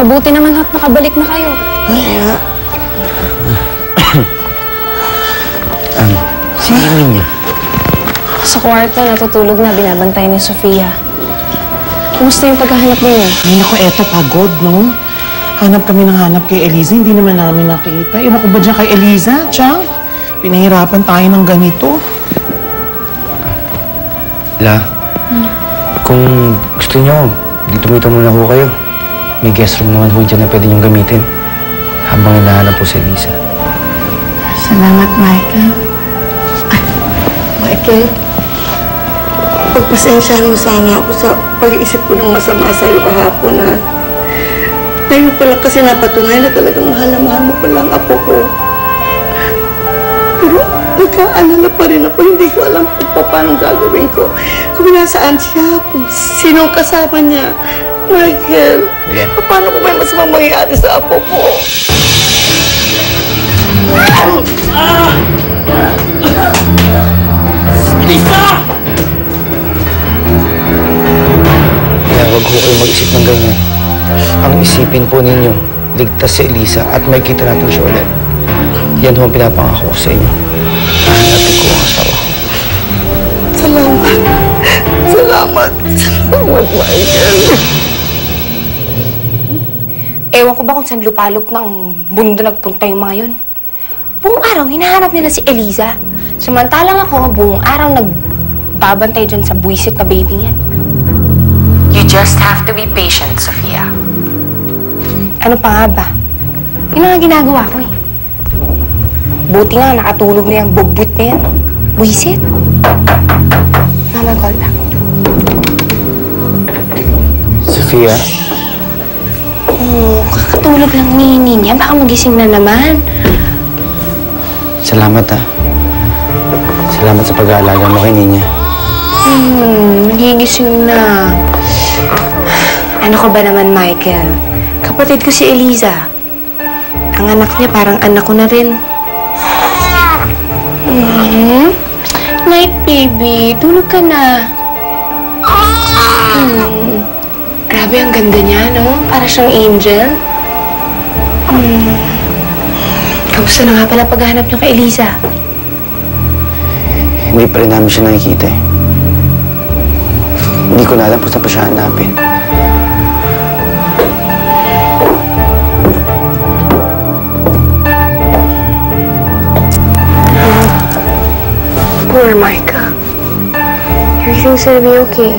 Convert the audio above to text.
Mabuti naman at nakabalik na kayo. Kaya... si Amy niya. Sa kwarto, natutulog na, binabantay ni Sofia. Kumusta yung paghahanap ninyo? Ay, naku, eto, pagod, no? Hanap kami ng hanap kay Eliza, hindi naman namin nakita. Ewan ko ba dyan kay Eliza, Chang? Pinahirapan tayo ng ganito. La, kung gusto niyo, dito muna ho kayo. May guest room naman ho dyan na pwede niyong gamitin habang hinahanap po si Eliza. Salamat, Michael. Ay, Michael, pagpasensyahan mo sana ako sa pag-iisip ko ng masama sa'yo kahapon, ha? Ngayon pala kasi napatunayan na talagang mahal na mahal mo pala ang apo ko. Pero nagkaalala pa rin ako, hindi ko alam kung paano gagawin ko. Kung nasaan siya, kung sinong kasama niya. Michael, paano kung may masamang mangyayari sa apo ko? Eliza! Kaya huwag ho kayo mag-isip ng ganyan. Ang isipin po ninyo, ligtas si Eliza at may kita natin siya ulit. Yan ho ang pinapangako ko sa inyo. Hahanapin ko ang asawa ko. Salamat. Salamat. Salamat, Michael. Ewan ko ba kung saan lupalop ng mundo nagpunta yung mga yun. Buong araw, hinahanap nila si Eliza. Samantalang ako, buong araw nagbabantay dyan sa buwisit na baby niyan. You just have to be patient, Sofia. Ano pa nga ba? Yun ang ginagawa ko eh. Buti nga, nakatulog na yung bugbut na yan. Buwisit. Mama, call back. Sofia? Oh, kakatulog lang ni Ninya. Baka magising na naman. Salamat ha. Salamat sa pag-aalaga mo kay Ninya. Nagigising na. Ano ko ba naman, Michael? Kapatid ko si Eliza. Ang anak niya parang anak ko na rin. Night, baby. Tulog ka na. Grabe, ang ganda niya, no? Para siyang angel. Kamusta na nga pala paghahanap niyo kay Eliza? Hindi pa rin namin siya nakikita eh. Hindi ko na alam kung saan pa siya hanapin. Poor Micah. Everything's gonna be okay.